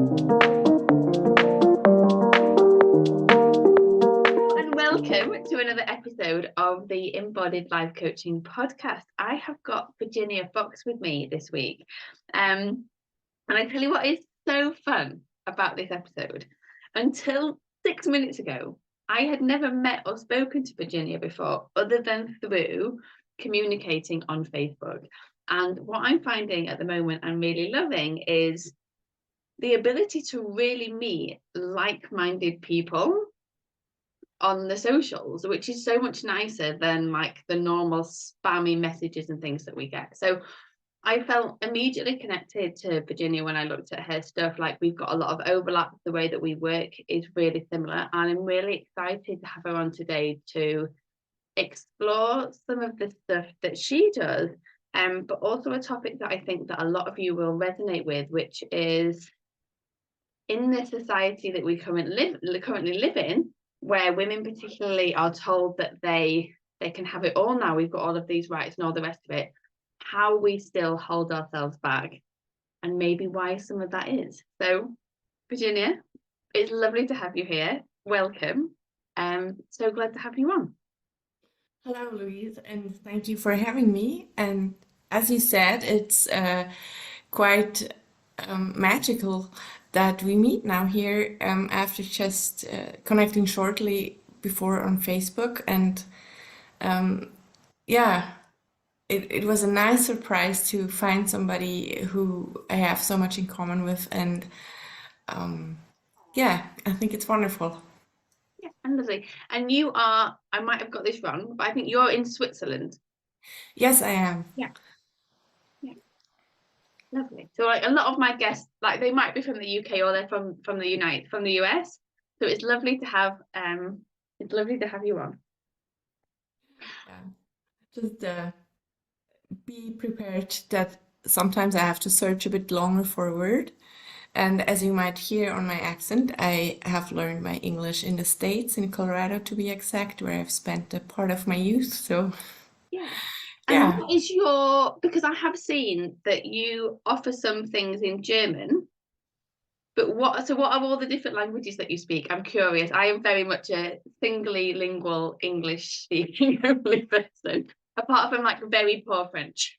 And welcome to another episode of the Embodied Life Coaching Podcast. I have got Virginia Fox with me this week. And I tell you what is so fun about this episode. Until 6 minutes ago, I had never met or spoken to Virginia before, other than through communicating on Facebook. And what I'm finding at the moment I'm really loving is the ability to really meet like-minded people on the socials, which is so much nicer than like the normal spammy messages and things that we get. So I felt immediately connected to Virginia when I looked at her stuff. Like, we've got a lot of overlap. The way that we work is really similar, and I'm really excited to have her on today to explore some of the stuff that she does, but also a topic that I think that a lot of you will resonate with, which is in the society that we currently live in, where women particularly are told that they can have it all now. We've got all of these rights and all the rest of it. How we still hold ourselves back, and maybe why some of that is. So, Virginia, it's lovely to have you here. Welcome. So glad to have you on. Hello, Louise, and thank you for having me. And as you said, it's quite magical that we meet now here after just connecting shortly before on Facebook. And yeah, it was a nice surprise to find somebody who I have so much in common with. And yeah, I think it's wonderful. Yeah, and lovely. And you are, I might have got this wrong, but I think you're in Switzerland. Yes, I am. Yeah. Yeah. Lovely. So like a lot of my guests, like they might be from the UK or they're from the US. So it's lovely to have you on. Yeah. Just be prepared that sometimes I have to search a bit longer for a word. And as you might hear on my accent, I have learned my English in the States, in Colorado to be exact, where I've spent a part of my youth. So yeah. And yeah. what is because I have seen that you offer some things in German, but what are all the different languages that you speak? I'm curious. I am very much a singly lingual English speaking only person, apart from like very poor French.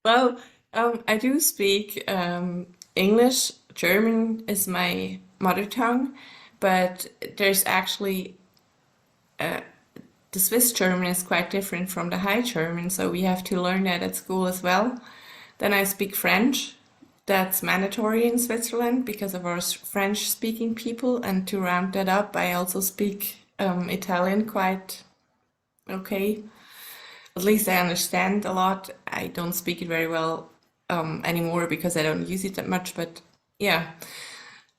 Well, I do speak English. German is my mother tongue, but there's actually the Swiss German is quite different from the High German, so we have to learn that at school as well. Then I speak French. That's mandatory in Switzerland because of our French-speaking people. And to round that up, I also speak Italian quite okay. At least I understand a lot. I don't speak it very well anymore because I don't use it that much. But yeah,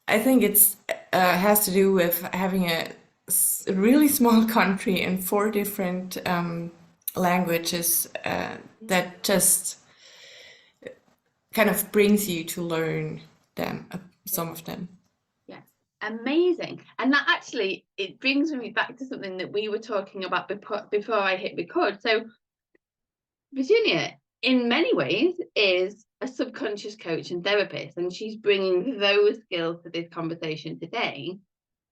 I think it's has to do with having a really small country and 4 different languages that just kind of brings you to learn them, some of them. Yeah, amazing. And that actually, it brings me back to something that we were talking about before I hit record. So Virginia, in many ways, is a subconscious coach and therapist, and she's bringing those skills to this conversation today.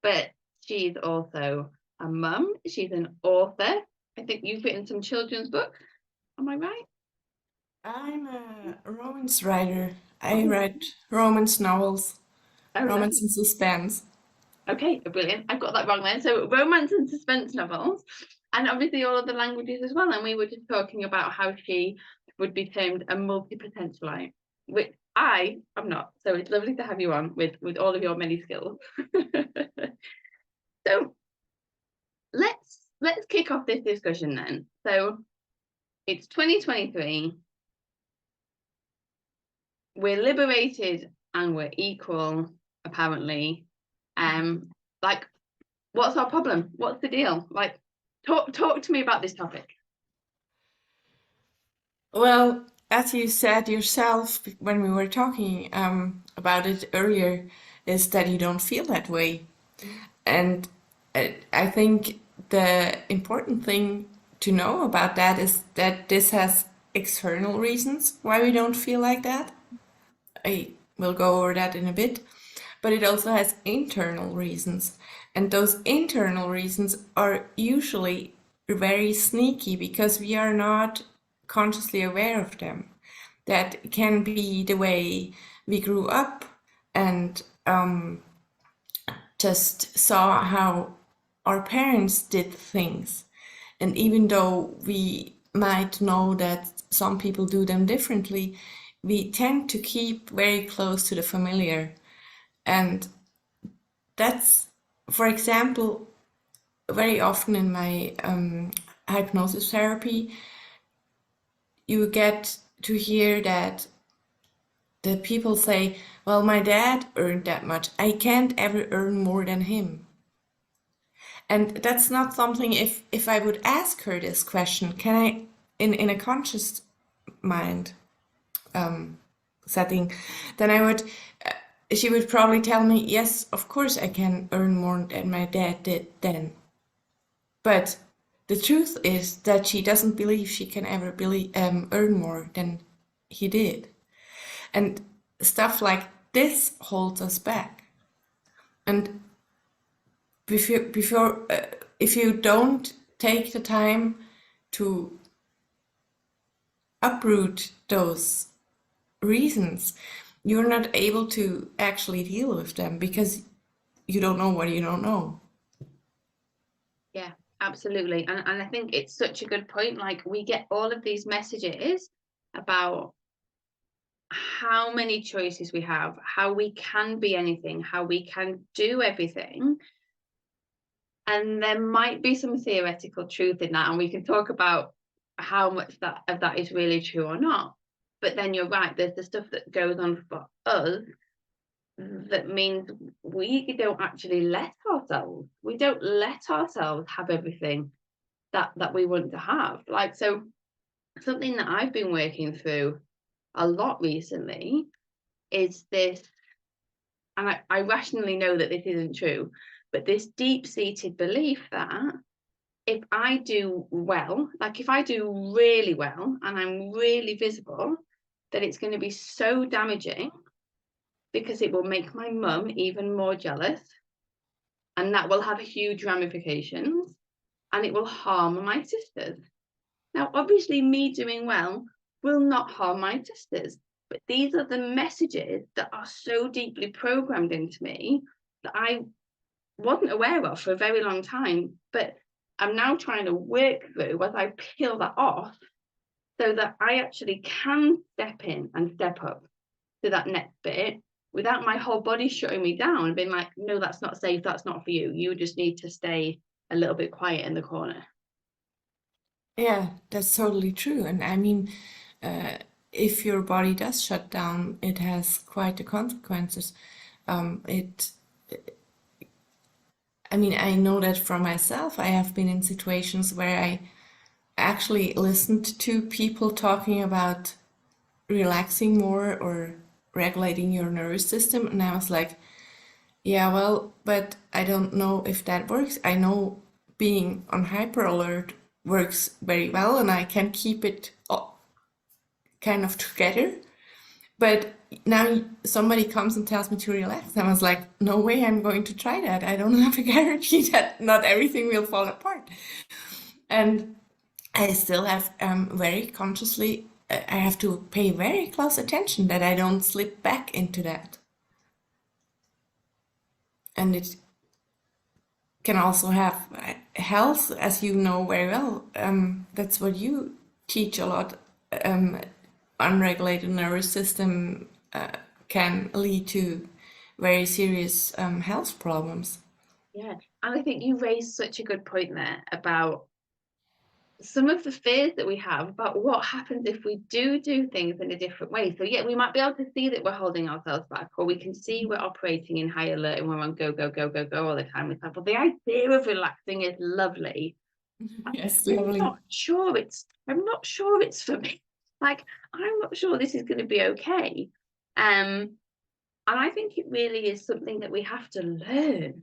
But she's also a mum. She's an author. I think you've written some children's books. Am I right? I'm a romance writer. I write romance novels, romance and suspense. Okay, brilliant. I've got that wrong then. So romance and suspense novels, and obviously all of the languages as well. And we were just talking about how she would be termed a multi-potentialite, which I am not. So it's lovely to have you on with all of your many skills. So let's kick off this discussion then. So it's 2023. We're liberated and we're equal, apparently. Like, what's our problem? What's the deal? Like, talk to me about this topic. Well, as you said yourself when we were talking about it earlier, is that you don't feel that way. And I think the important thing to know about that is that this has external reasons why we don't feel like that. I will go over that in a bit. but it also has internal reasons. And those internal reasons are usually very sneaky because we are not consciously aware of them. That can be the way we grew up and just saw how our parents did things. And even though we might know that some people do them differently, we tend to keep very close to the familiar. And that's, for example, very often in my hypnosis therapy, you get to hear that the people say, well, my dad earned that much. I can't ever earn more than him. And that's not something, if I would ask her this question, can I, in a conscious mind setting, then I would, she would probably tell me, yes, of course I can earn more than my dad did then. But the truth is that she doesn't believe she can ever earn more than he did. And stuff like this holds us back. And if you don't take the time to uproot those reasons, you're not able to actually deal with them because you don't know what you don't know. Yeah, absolutely. And I think it's such a good point. Like, we get all of these messages about how many choices we have, how we can be anything, how we can do everything. And there might be some theoretical truth in that, and we can talk about how much of that is really true or not. But then you're right, there's the stuff that goes on for us that means we don't actually let ourselves have everything that we want to have. Like, so something that I've been working through a lot recently is this, and I rationally know that this isn't true, but this deep-seated belief that if I do well, like if I do really well and I'm really visible, that it's going to be so damaging because it will make my mum even more jealous, and that will have huge ramifications, and it will harm my sisters. Now, obviously, me doing well will not harm my sisters, but these are the messages that are so deeply programmed into me that I wasn't aware of for a very long time, but I'm now trying to work through as I peel that off so that I actually can step in and step up to that next bit without my whole body shutting me down and being like, no, that's not safe, that's not for you. You just need to stay a little bit quiet in the corner. Yeah, that's totally true. And I mean, if your body does shut down, it has quite the consequences. I mean, I know that for myself, I have been in situations where I actually listened to people talking about relaxing more or regulating your nervous system, and I was like, yeah, well, but I don't know if that works. I know being on hyper alert works very well, and I can keep it kind of together. But now somebody comes and tells me to relax. I was like, no way, I'm going to try that. I don't have a guarantee that not everything will fall apart. And I still have very consciously, I have to pay very close attention that I don't slip back into that. And it can also have health, as you know very well. That's what you teach a lot. Unregulated nervous system can lead to very serious health problems. Yeah, and I think you raised such a good point there about some of the fears that we have about what happens if we do things in a different way. So yeah, we might be able to see that we're holding ourselves back, or we can see we're operating in high alert and we're on go, go, go, go, go all the time. It's like, well, the idea of relaxing is lovely. Yes, I'm lovely. not sure it's for me. Like, I'm not sure this is going to be okay. And I think it really is something that we have to learn.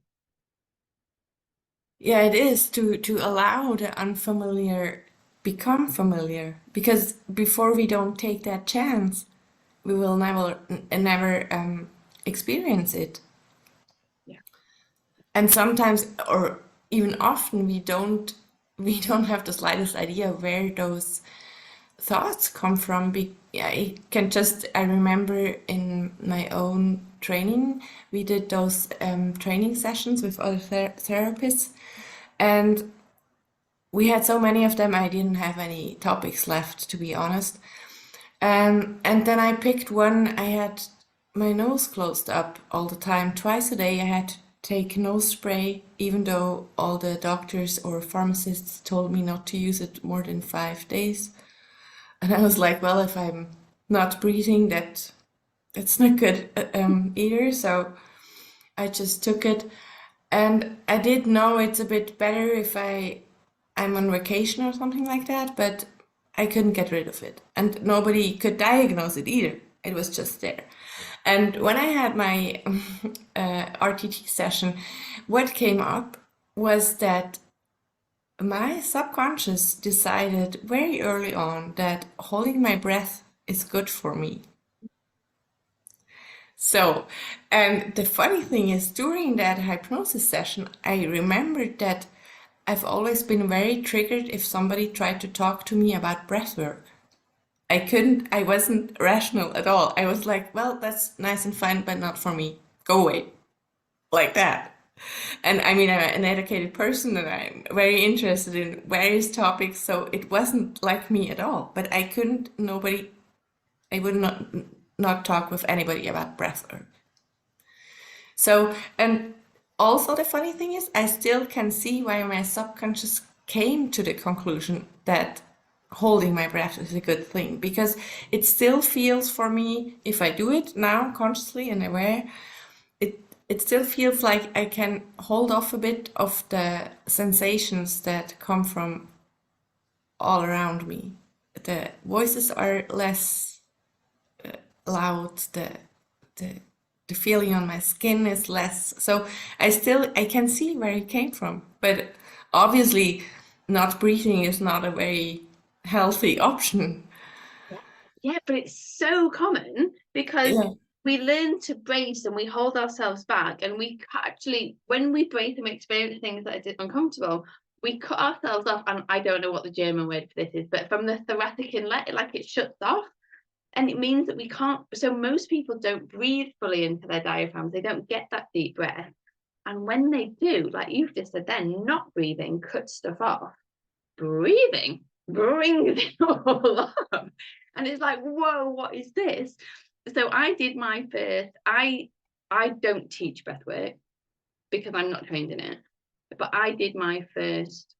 Yeah, it is to allow the unfamiliar become familiar, because before we don't take that chance, we will never experience it. And sometimes, or even often, we don't have the slightest idea where those thoughts come from. I remember in my own training, we did those training sessions with other therapists, and we had so many of them, I didn't have any topics left, to be honest. And then I picked one. I had my nose closed up all the time. Twice a day I had to take nose spray, even though all the doctors or pharmacists told me not to use it more than 5 days. And I was like, well, if I'm not breathing, that's not good either. So I just took it. And I did know it's a bit better if I'm on vacation or something like that, but I couldn't get rid of it. And nobody could diagnose it either. It was just there. And when I had my RTT session, what came up was that my subconscious decided very early on that holding my breath is good for me. So, and the funny thing is, during that hypnosis session, I remembered that I've always been very triggered if somebody tried to talk to me about breath work. I wasn't rational at all. I was like, well, that's nice and fine, but not for me. Go away. Like that. And I mean, I'm an educated person and I'm very interested in various topics, so it wasn't like me at all. But I would not talk with anybody about breath work. So, and also the funny thing is, I still can see why my subconscious came to the conclusion that holding my breath is a good thing, because it still feels for me, if I do it now consciously and aware, it still feels like I can hold off a bit of the sensations that come from all around me. The voices are less loud, the feeling on my skin is less. So I can see where it came from. But obviously not breathing is not a very healthy option. Yeah, but it's so common because we learn to brace and we hold ourselves back, and we actually, when we brace and we experience things that are uncomfortable, we cut ourselves off. And I don't know what the German word for this is, but from the thoracic inlet, like it shuts off. And it means that we can't, so most people don't breathe fully into their diaphragms. They don't get that deep breath. And when they do, like you've just said then, not breathing cuts stuff off. Breathing brings it all up. And it's like, whoa, what is this? So I did my first, I don't teach breath work because I'm not trained in it, but I did my first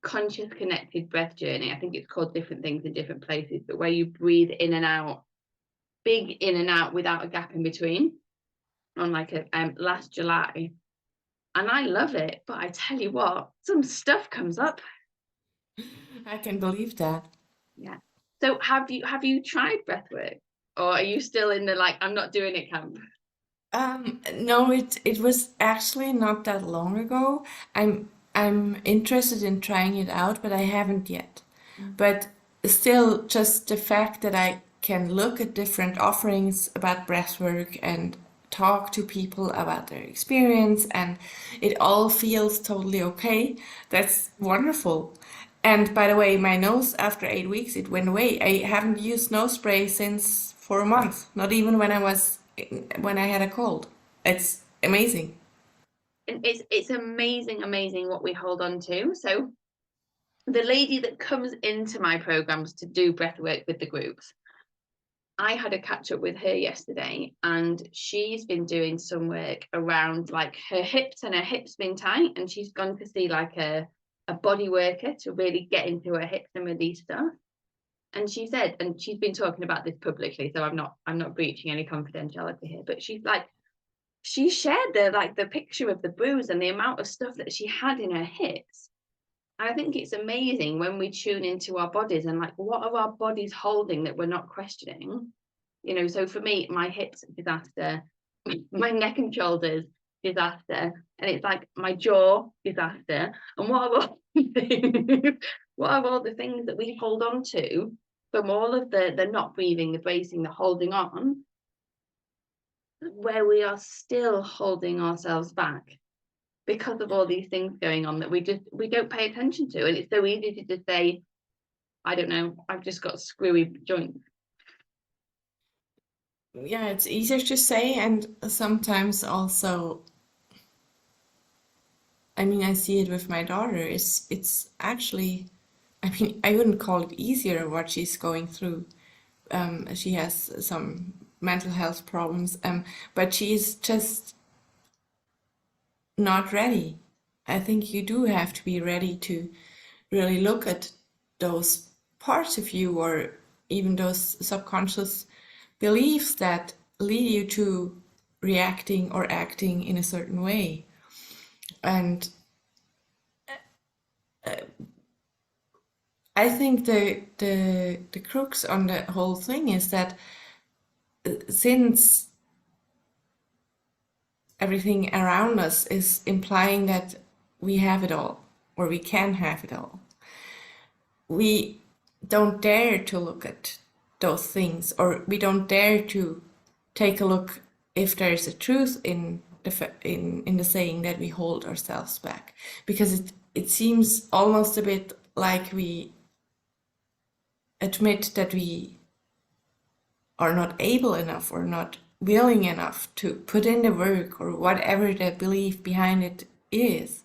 conscious connected breath journey. I think it's called different things in different places, but where you breathe in and out, big in and out without a gap in between, on like a last July. And I love it, but I tell you what, some stuff comes up. I can believe that. Yeah. So have you tried breath work, or are you still in the like I'm not doing it camp? No, it was actually not that long ago. I'm interested in trying it out, but I haven't yet. But still, just the fact that I can look at different offerings about breathwork and talk to people about their experience, and it all feels totally okay. That's wonderful. And by the way, my nose after 8 weeks, it went away. I haven't used nose spray since for a month, not even when I had a cold. It's amazing. And it's amazing what we hold on to. So the lady that comes into my programs to do breath work with the groups, I had a catch up with her yesterday, and she's been doing some work around like her hips, and her hips been tight, and she's gone to see like a body worker to really get into her hips and release stuff. And she said, and she's been talking about this publicly, so I'm not breaching any confidentiality here, but she's like, she shared the picture of the bruise and the amount of stuff that she had in her hips. And I think it's amazing when we tune into our bodies and like, what are our bodies holding that we're not questioning? You know, so for me, my hips, disaster, my neck and shoulders, disaster, and it's like my jaw, disaster. And what are all the things, what are all the things that we hold on to from all of the not breathing, the bracing, the holding on, where we are still holding ourselves back because of all these things going on that we don't pay attention to. And it's so easy to just say, I don't know, I've just got screwy joints. Yeah, it's easier to say, and sometimes also, I mean, I see it with my daughter. It's actually, I mean, I wouldn't call it easier what she's going through. She has some mental health problems, but she's just not ready. I think you do have to be ready to really look at those parts of you, or even those subconscious beliefs that lead you to reacting or acting in a certain way. And I think the crux on the whole thing is that since everything around us is implying that we have it all, or we can have it all, we don't dare to look at those things, or we don't dare to take a look if there's a truth in the saying that we hold ourselves back, because it seems almost a bit like we admit that we are not able enough or not willing enough to put in the work, or whatever the belief behind it is.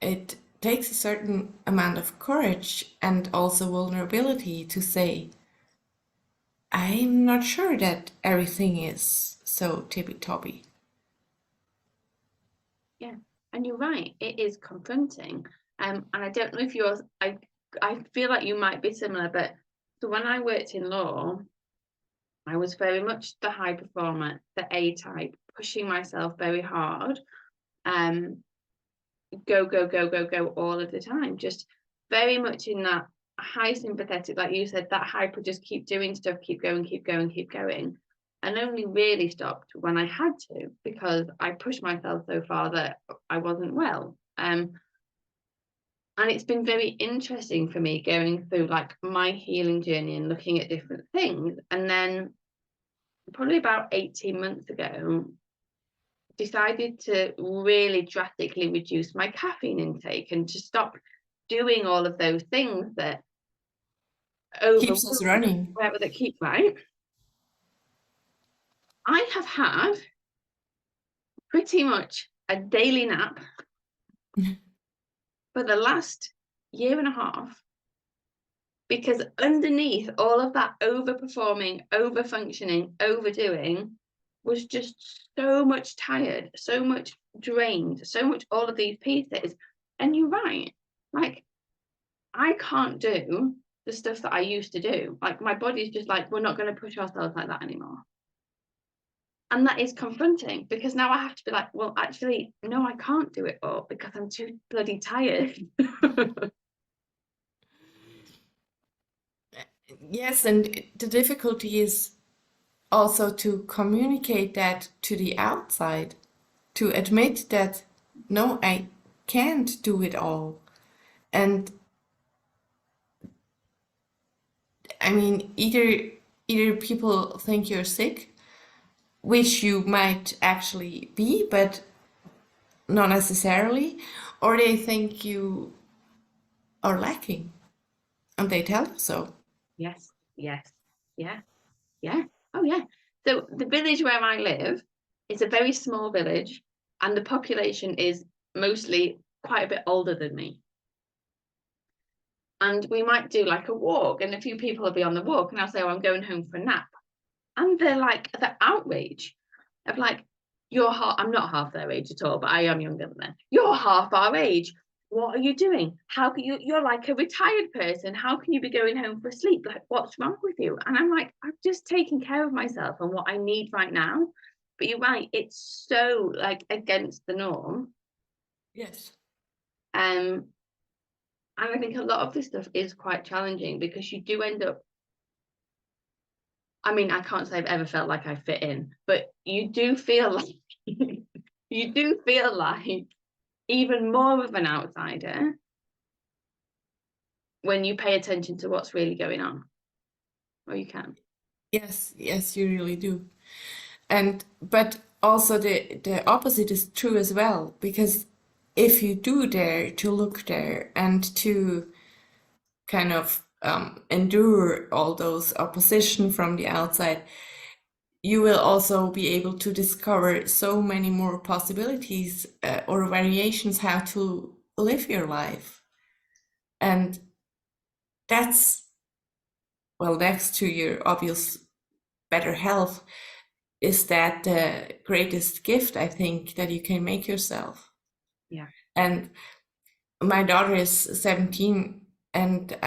It takes a certain amount of courage and also vulnerability to say, I'm not sure that everything is so tippy-toppy. Yeah, and you're right, it is confronting. And I don't know if yours, I feel like you might be similar, but so when I worked in law, I was very much the high performer, the A type, pushing myself very hard. Go, go, go, go, go all of the time. Just very much in that high sympathetic, like you said, that hyper, just keep doing stuff, keep going, keep going, keep going. And only really stopped when I had to, because I pushed myself so far that I wasn't well. And it's been very interesting for me going through like my healing journey and looking at different things. And then probably about 18 months ago, decided to really drastically reduce my caffeine intake and to stop doing all of those things that Keeps us running. whatever that keep right. I have had pretty much a daily nap for the last year and a half, because underneath all of that overperforming, overfunctioning, overdoing was just so much tired, so much drained, so much all of these pieces. And you're right, like I can't do the stuff that I used to do. Like my body's just like, we're not going to push ourselves like that anymore. And that is confronting, because now I have to be like, well, actually, no, I can't do it all because I'm too bloody tired. Yes, and the difficulty is also to communicate that to the outside, to admit that, no, I can't do it all. And I mean, either people think you're sick, which you might actually be, but not necessarily, or they think you are lacking, and they tell you so. Yes, yes, yeah, yeah. Oh, yeah. So the village where I live is a very small village, and the population is mostly quite a bit older than me. And we might do like a walk, and a few people will be on the walk, and I'll say, oh, I'm going home for a nap. And they're like, the outrage of like, I'm not half their age at all, but I am younger than them. You're half our age. What are you doing? How can you're like a retired person. How can you be going home for sleep? Like, what's wrong with you? And I'm like, I'm just taking care of myself and what I need right now. But you're right, it's so like against the norm. Yes. And I think a lot of this stuff is quite challenging, because you do end up, I mean, I can't say I've ever felt like I fit in, but you do feel like even more of an outsider when you pay attention to what's really going on. Or you can. Yes, you really do. But also the opposite is true as well, because if you do dare to look there and to kind of endure all those opposition from the outside, you will also be able to discover so many more possibilities or variations how to live your life. And that's, well, next to your obvious better health, is that the greatest gift, I think, that you can make yourself. Yeah. And my daughter is 17, and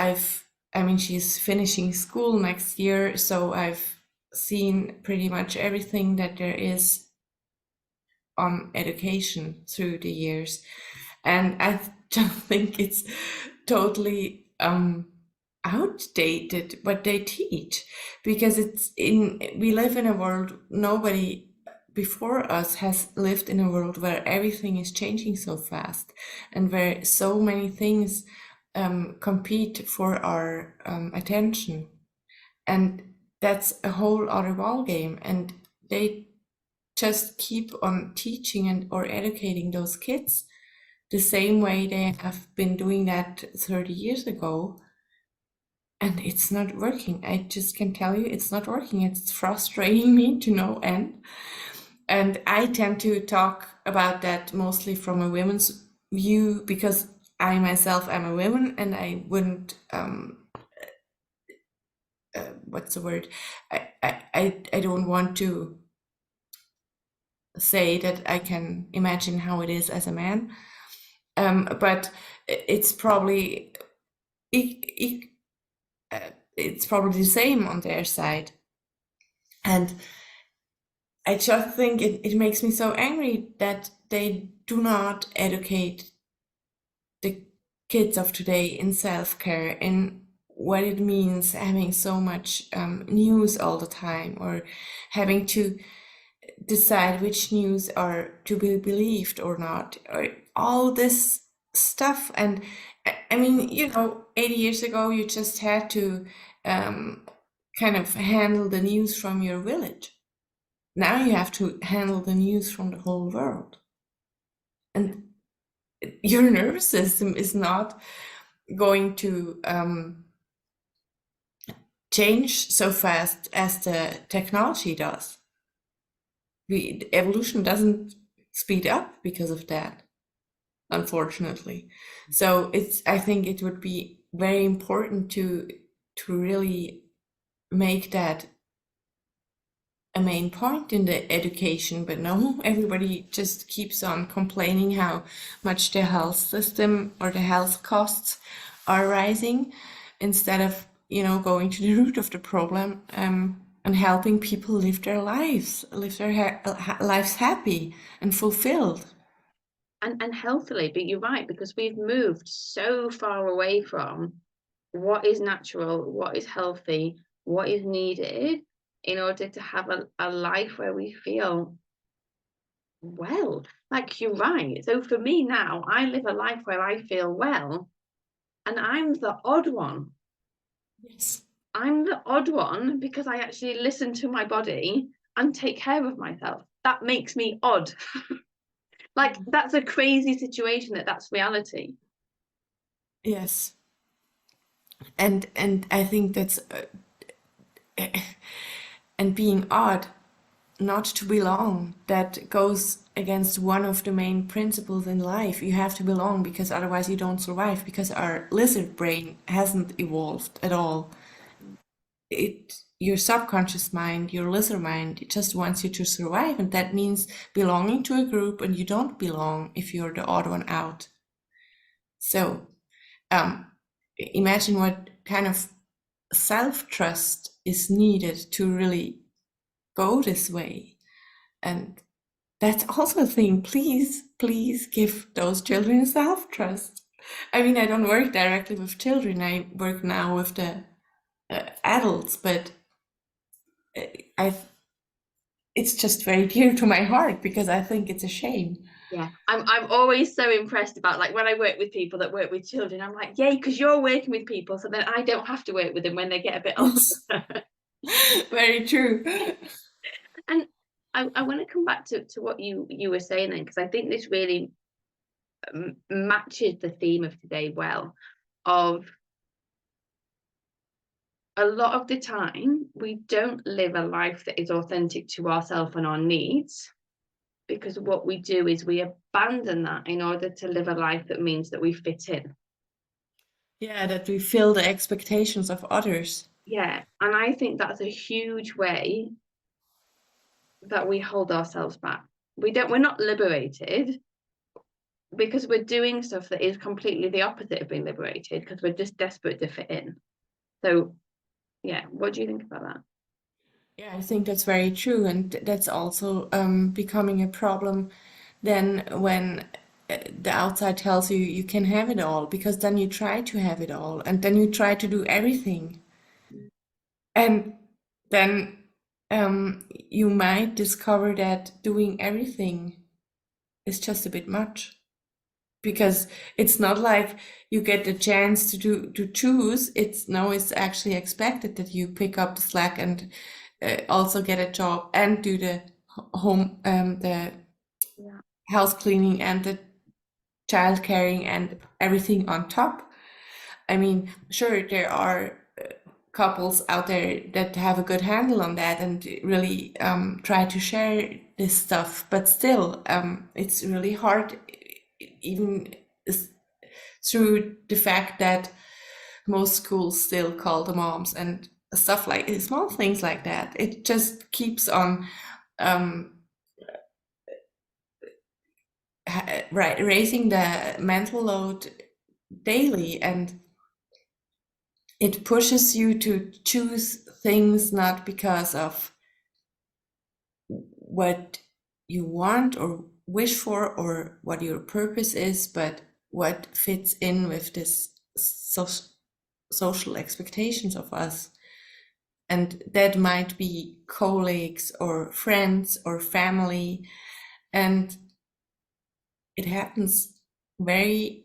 she's finishing school next year, so I've seen pretty much everything that there is on education through the years. And I just think it's totally outdated what they teach, because we live in a world, nobody before us has lived in a world where everything is changing so fast and where so many things compete for our attention. And that's a whole other ball game. And they just keep on teaching and or educating those kids the same way they have been doing that 30 years ago. And it's not working. I just can tell you it's not working. It's frustrating me to no end. And I tend to talk about that mostly from a women's view, because I myself am a woman, and I wouldn't, what's the word? I don't want to say that I can imagine how it is as a man. But it's probably it's probably the same on their side. And I just think it makes me so angry that they do not educate the kids of today in self-care, in what it means having so much news all the time, or having to decide which news are to be believed or not, or all this stuff. And I mean, 80 years ago, you just had to kind of handle the news from your village. Now you have to handle the news from the whole world. And your nervous system is not going to change so fast as the technology does. The evolution doesn't speed up because of that, unfortunately. So I think it would be very important to really make that a main point in the education. But no, everybody just keeps on complaining how much the health system or the health costs are rising, instead of going to the root of the problem and helping people live their lives happy and fulfilled. And healthily. But you're right, because we've moved so far away from what is natural, what is healthy, what is needed in order to have a life where we feel well. Like, you're right. So for me now, I live a life where I feel well, and I'm the odd one. Yes. I'm the odd one because I actually listen to my body and take care of myself. That makes me odd. Like, that's a crazy situation, that's reality. Yes. And I think that's and being odd, not to belong, that goes against one of the main principles in life. You have to belong, because otherwise you don't survive, because our lizard brain hasn't evolved at all. Your subconscious mind, your lizard mind, it just wants you to survive, and that means belonging to a group, and you don't belong if you're the odd one out. So imagine what kind of self-trust is needed to really go this way. And that's also a thing. Please give those children self-trust. I mean, I don't work directly with children. I work now with the adults, but it's just very dear to my heart, because I think it's a shame. Yeah, I'm always so impressed about, like, when I work with people that work with children, I'm like, yay, because you're working with people, so then I don't have to work with them when they get a bit older. Very true. And I want to come back to what you were saying then, because I think this really matches the theme of today well. Of a lot of the time, we don't live a life that is authentic to ourselves and our needs, because what we do is we abandon that in order to live a life that means that we fit in. Yeah, that we fill the expectations of others. Yeah, and I think that's a huge way that we hold ourselves back. We're not liberated, because we're doing stuff that is completely the opposite of being liberated, because we're just desperate to fit in. So yeah, what do you think about that? Yeah, I think that's very true, and that's also becoming a problem then when the outside tells you you can have it all, because then you try to have it all, and then you try to do everything, and then you might discover that doing everything is just a bit much, because it's not like you get the chance to choose. It's actually expected that you pick up the slack and also get a job and do the home the Yeah. house cleaning and the child caring and everything on top. I mean, sure, there are couples out there that have a good handle on that and really try to share this stuff, but still, it's really hard, even through the fact that most schools still call the moms and stuff, like small things like that. It just keeps on raising the mental load daily, and it pushes you to choose things not because of what you want or wish for or what your purpose is, but what fits in with this social expectations of us. And that might be colleagues or friends or family. And it happens very,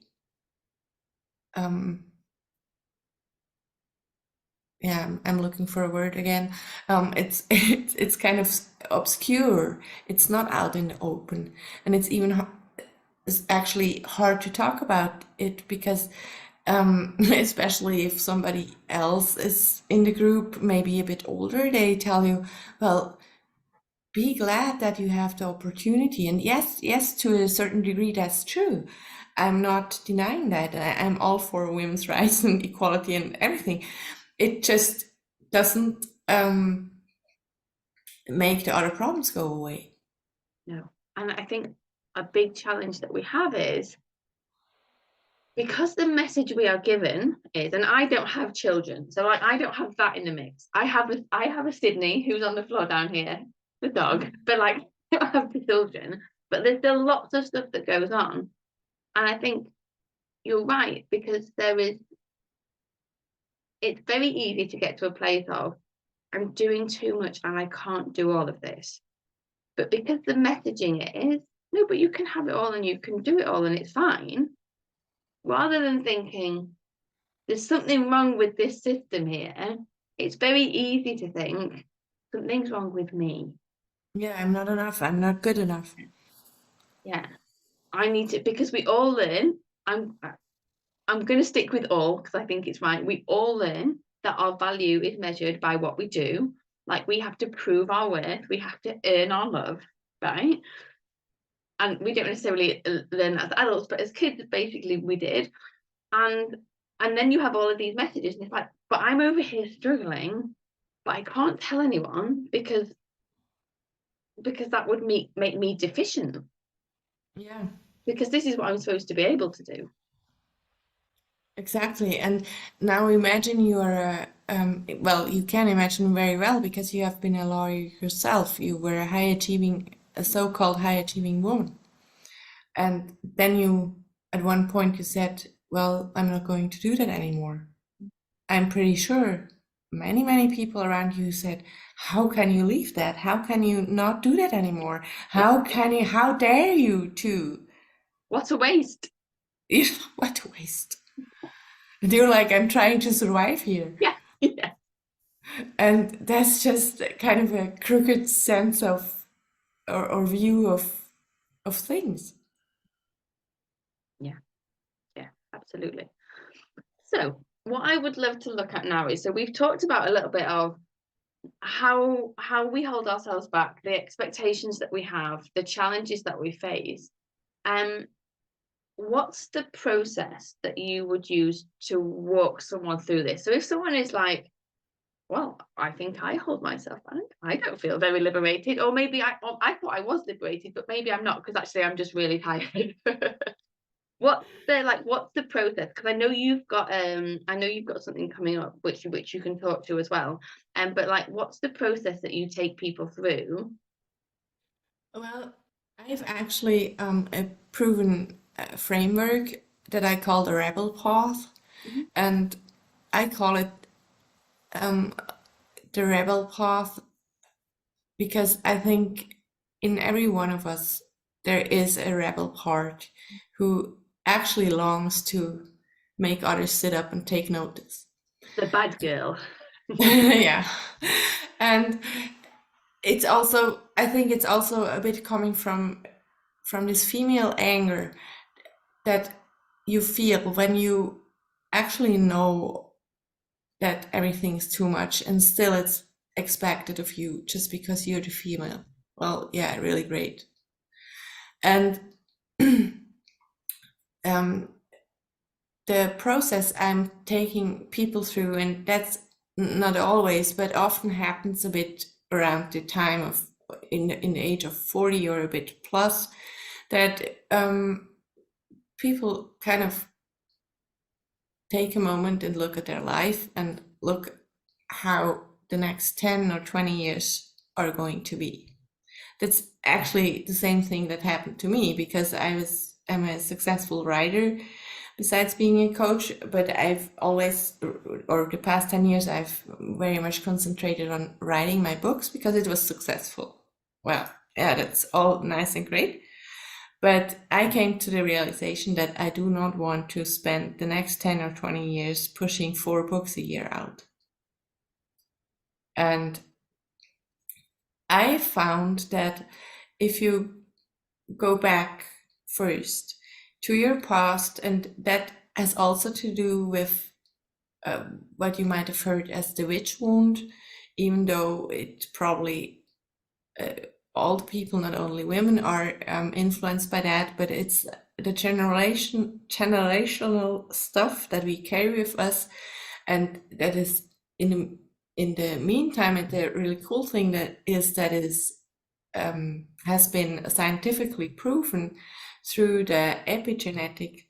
I'm looking for a word again. It's kind of obscure. It's not out in the open, and it's actually hard to talk about it, because especially if somebody else is in the group, maybe a bit older, they tell you, well, be glad that you have the opportunity. And yes, to a certain degree, that's true. I'm not denying that. I'm all for women's rights and equality and everything. It just doesn't make the other problems go away. No. And I think a big challenge that we have is, because the message we are given is, and I don't have children, so I don't have that in the mix. I have a Sydney who's on the floor down here, the dog, but like I don't have the children. But there's still lots of stuff that goes on. And I think you're right, because it's very easy to get to a place of, I'm doing too much and I can't do all of this. But because the messaging is, no, but you can have it all and you can do it all and it's fine, rather than thinking there's something wrong with this system here, it's very easy to think something's wrong with me. Yeah, I'm not enough. I'm not good enough. Yeah, I need to, because we all learn. I'm going to stick with all, because I think it's right. We all learn that our value is measured by what we do. Like, we have to prove our worth. We have to earn our love, right? And we don't necessarily learn that as adults, but as kids, basically, we did. And then you have all of these messages, and it's like, but I'm over here struggling, but I can't tell anyone because that would make me deficient. Yeah. Because this is what I'm supposed to be able to do. Exactly. And now imagine you are well, you can imagine very well, because you have been a lawyer yourself. You were a so-called high achieving woman. And then at one point you said, well, I'm not going to do that anymore. I'm pretty sure many, many people around you said, how can you leave that? How can you not do that anymore? How dare you to? What a waste. What a waste. And you're like, I'm trying to survive here. Yeah. Yeah. And that's just kind of a crooked sense of or view of things. Absolutely. So what I would love to look at now is, so we've talked about a little bit of how we hold ourselves back, the expectations that we have, the challenges that we face. What's the process that you would use to walk someone through this? So if someone is like, well, I think I hold myself back, I don't feel very liberated, or maybe I thought I was liberated, but maybe I'm not, because actually I'm just really tired. What's the process? Because I know you've got something coming up which you can talk to as well. But like, what's the process that you take people through? Well, I've actually a proven framework that I call the Rebelle path, Mhm. and I call it the Rebelle path because I think in every one of us there is a rebel part who actually longs to make others sit up and take notice. The bad girl. Yeah. And it's also, I think it's also a bit coming from this female anger that you feel when you actually know that everything's too much and still it's expected of you just because you're the female. Well, yeah, really great. And the process I'm taking people through, and that's not always, but often happens a bit around the time of in the age of 40 or a bit plus, that people kind of take a moment and look at their life and look how the next 10 or 20 years are going to be. That's actually the same thing that happened to me, because I'm a successful writer besides being a coach, but I've always, or the past 10 years, I've very much concentrated on writing my books because it was successful. Well, yeah, that's all nice and great. But I came to the realization that I do not want to spend the next 10 or 20 years pushing 4 books a year out. And I found that if you go back first to your past, and that has also to do with what you might have heard as the witch wound, even though it probably all the people, not only women, are influenced by that, but it's the generational stuff that we carry with us, and that is in the meantime, and the really cool thing that is has been scientifically proven through the epigenetic,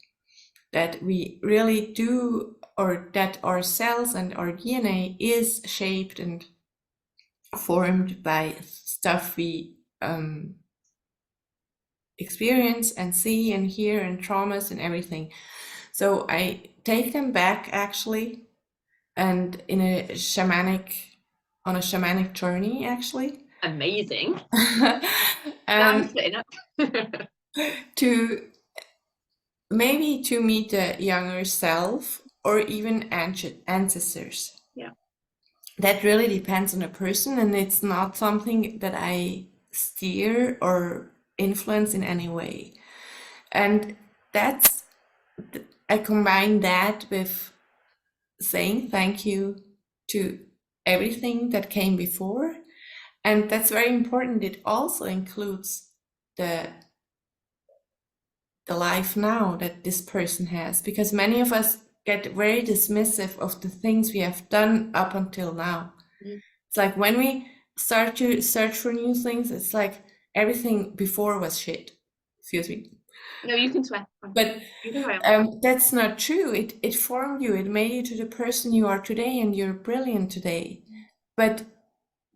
that we really do, or that our cells and our DNA is shaped and formed by stuff we experience and see and hear, and traumas and everything. So I take them back actually, and on a shamanic journey actually. Amazing. And sitting up. to meet a younger self, or even ancestors. Yeah. That really depends on a person, and it's not something that I steer or influence in any way. And I combine that with saying thank you to everything that came before. And that's very important. It also includes the life now that this person has, because many of us get very dismissive of the things we have done up until now. Mm. It's like when we start to search for new things, it's like everything before was shit. Excuse me. No, you can swear. But that's not true. It formed you. It made you to the person you are today, and you're brilliant today. But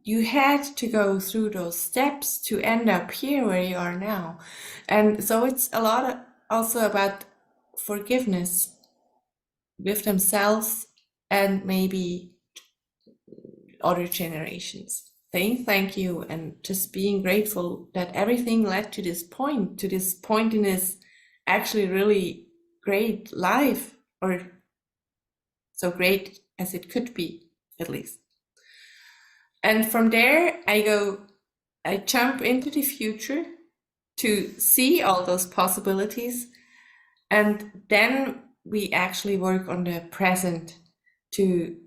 you had to go through those steps to end up here where you are now. And so it's a lot also about forgiveness with themselves and maybe other generations. Saying thank you and just being grateful that everything led to this point in this actually really great life, or so great as it could be, at least. And from there, I jump into the future to see all those possibilities. And then we actually work on the present to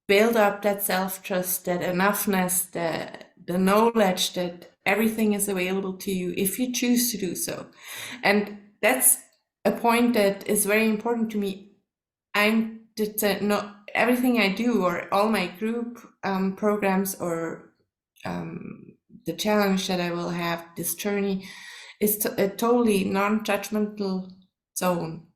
build up that self-trust, that enoughness, the knowledge that everything is available to you if you choose to do so. And that's a point that is very important to me. Everything I do, or all my group programs, or the challenge that I will have, this journey, is a totally non-judgmental zone.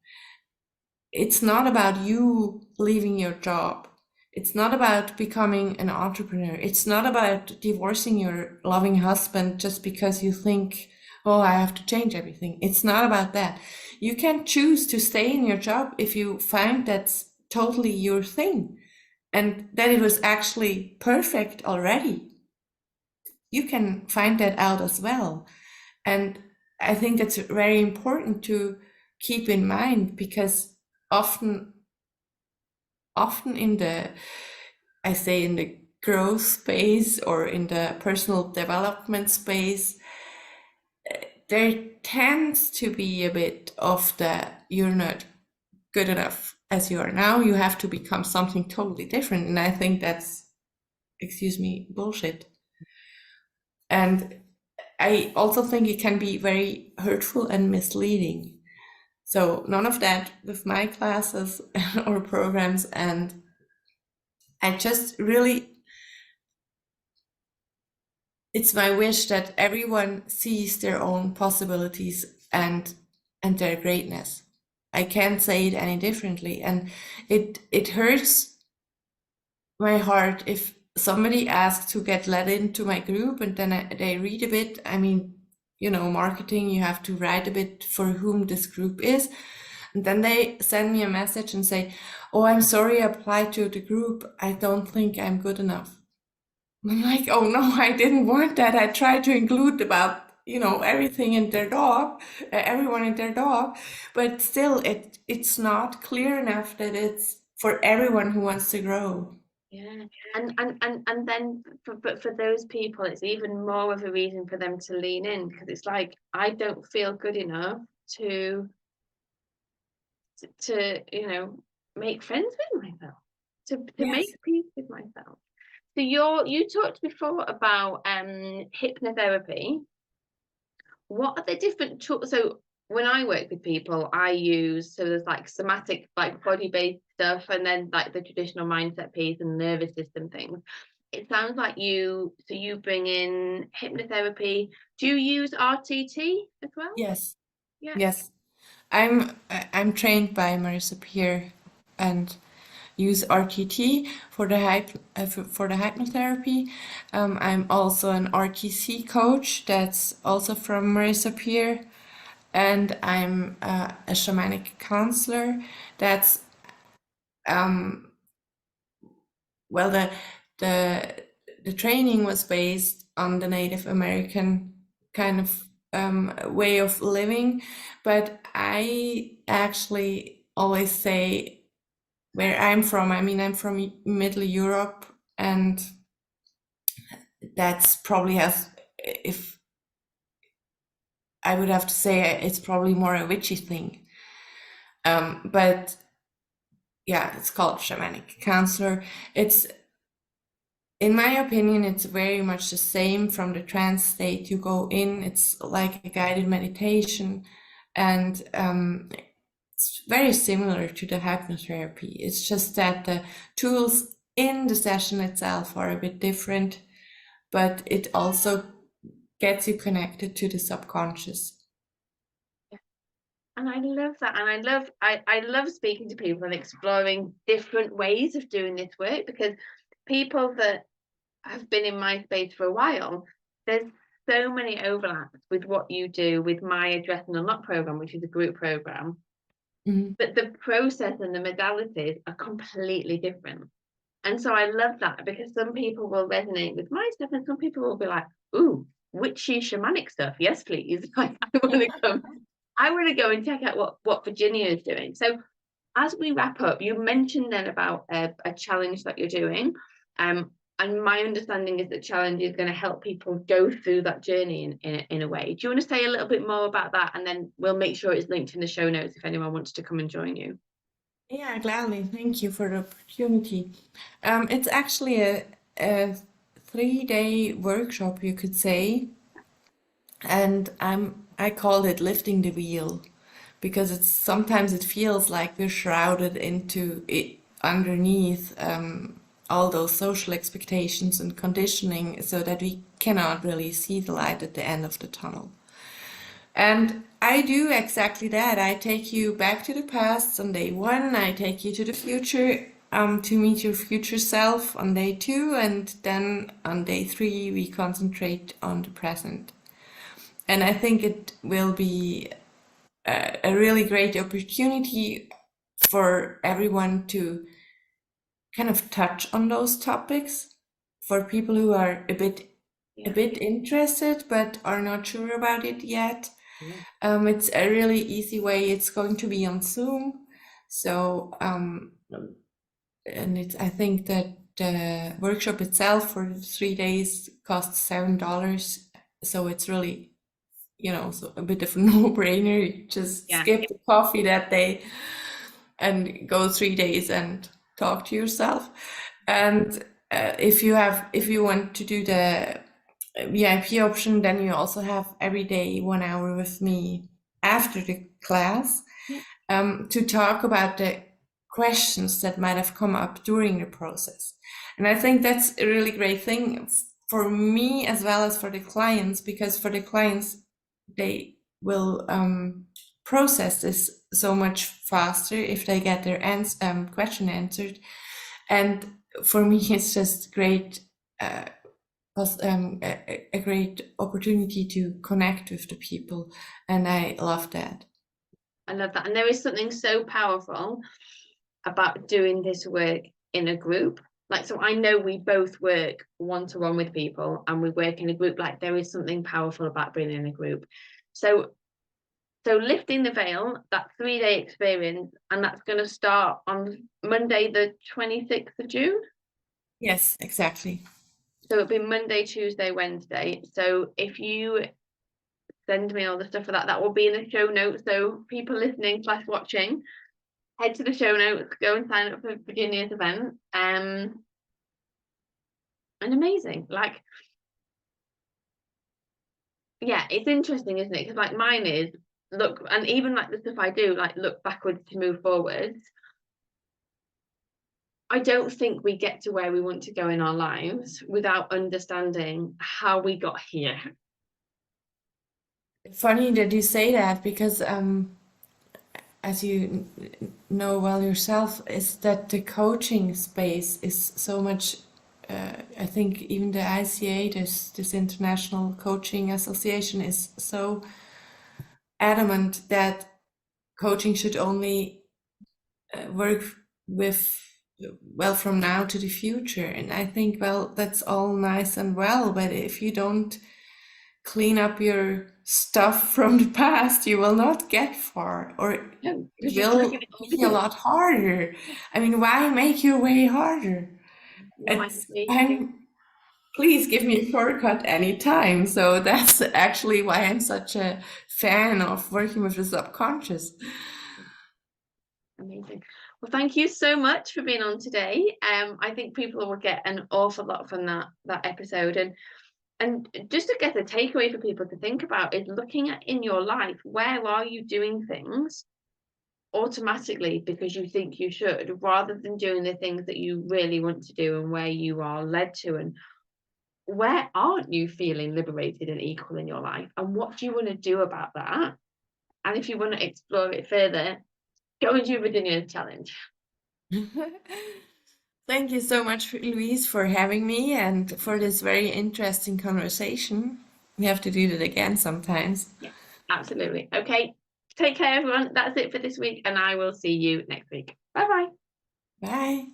It's not about you leaving your job. It's not about becoming an entrepreneur. It's not about divorcing your loving husband just because you think, oh, I have to change everything. It's not about that. You can choose to stay in your job if you find that's totally your thing and that it was actually perfect already. You can find that out as well. And I think that's very important to keep in mind, because often in the, I say, in the growth space or in the personal development space, there tends to be a bit of the, you're not good enough as you are now, you have to become something totally different. And I think that's, excuse me, bullshit. And I also think it can be very hurtful and misleading. So none of that with my classes or programs. And I just really, it's my wish that everyone sees their own possibilities and their greatness. I can't say it any differently. And it hurts my heart if somebody asks to get let into my group and then they read a bit. I mean, you know, marketing, you have to write a bit for whom this group is. And then they send me a message and say, oh, I'm sorry, I applied to the group. I don't think I'm good enough. I'm like, oh no, I didn't want that. I tried to include about, you know, everything in their dog, everyone in their dog, but still it's not clear enough that it's for everyone who wants to grow. Yeah, and then for those people, it's even more of a reason for them to lean in, because it's like, I don't feel good enough to you know, make friends with myself, to Yes. make peace with myself. So you talked before about hypnotherapy. What are the different tools? So when I work with people, I use, so there's like somatic, like body-based stuff, and then like the traditional mindset piece and nervous system things. It sounds like you bring in hypnotherapy. Do you use RTT as well? Yes. Yeah. Yes. I'm trained by Marissa Peer and use RTT for the hypnotherapy. I'm also an RTC coach that's also from Marissa Peer, and I'm a shamanic counselor. That's well, the training was based on the Native American kind of way of living, but I actually always say where I'm from. I mean, I'm from Middle Europe, and that's probably has, if I would have to say, it's probably more a witchy thing. But yeah, it's called shamanic counselor. It's, in my opinion, it's very much the same from the trance state you go in. It's like a guided meditation, and it's very similar to the hypnotherapy. It's just that the tools in the session itself are a bit different, but it also gets you connected to the subconscious. And I love that. And I love speaking to people and exploring different ways of doing this work, because people that have been in my space for a while, there's so many overlaps with what you do with my Address and Unlock program, which is a group program. But the process and the modalities are completely different. And so I love that, because some people will resonate with my stuff and some people will be like, ooh, witchy shamanic stuff. Yes, please. Like, I want to go and check out what Virginia is doing. So as we wrap up, you mentioned then about a challenge that you're doing. my understanding is that challenge is going to help people go through that journey in a way. Do you want to say a little bit more about that, and then we'll make sure it's linked in the show notes if anyone wants to come and join you? Yeah, gladly. Thank you for the opportunity. It's actually a 3-day workshop, you could say, and I called it lifting the wheel, because it's sometimes it feels like we're shrouded into it underneath all those social expectations and conditioning, so that we cannot really see the light at the end of the tunnel. And I do exactly that. I take you back to the past on day 1. I take you to the future to meet your future self on day 2. And then on day 3, we concentrate on the present. And I think it will be a really great opportunity for everyone to kind of touch on those topics, for people who are a bit interested but are not sure about it yet. It's a really easy way. It's going to be on Zoom. So, and I think that the workshop itself for 3 days costs $7. So it's really, so a bit of a no-brainer. You just skip the coffee that day and go 3 days and talk to yourself. And if you want to do the VIP option, then you also have every day 1 hour with me after the class to talk about the questions that might have come up during the process. And I think that's a really great thing for me as well as for the clients, because for the clients, they will process this so much faster if they get their question answered. And for me, it's just great. A great opportunity to connect with the people, and I love that. I love that. And there is something so powerful about doing this work in a group. Like, so I know we both work one-to-one with people and we work in a group. Like, there is something powerful about being in a group. So lifting the veil, that 3-day experience, and that's going to start on Monday, the 26th of June. Yes, exactly. So it'll be Monday, Tuesday, Wednesday. So if you send me all the stuff for that will be in the show notes. So people listening / watching, head to the show notes, go and sign up for Virginia's event. And amazing. Like, yeah, it's interesting, isn't it? Because like mine is look, and even like the stuff I do, like look backwards to move forwards. I don't think we get to where we want to go in our lives without understanding how we got here. Funny that you say that, because as you know well yourself, is that the coaching space is so much, I think even the ICA, this International Coaching Association, is so adamant that coaching should only work with, well, from now to the future. And I think, well, that's all nice and well, but if you don't clean up your stuff from the past, you will not get far, or it will be a lot harder. I mean, why make your way harder? Please give me a shortcut anytime. So that's actually why I'm such a fan of working with the subconscious. Amazing. Well, thank you so much for being on today. I think people will get an awful lot from that episode, and just to get a takeaway for people to think about is looking at in your life, where are you doing things automatically because you think you should, rather than doing the things that you really want to do and where you are led to, and where aren't you feeling liberated and equal in your life, and what do you want to do about that? And if you want to explore it further, go and do Virginia's challenge. Thank you so much, Louise, for having me and for this very interesting conversation. We have to do that again sometimes. Yeah, absolutely. Okay, take care, everyone. That's it for this week, and I will see you next week. Bye-bye. Bye.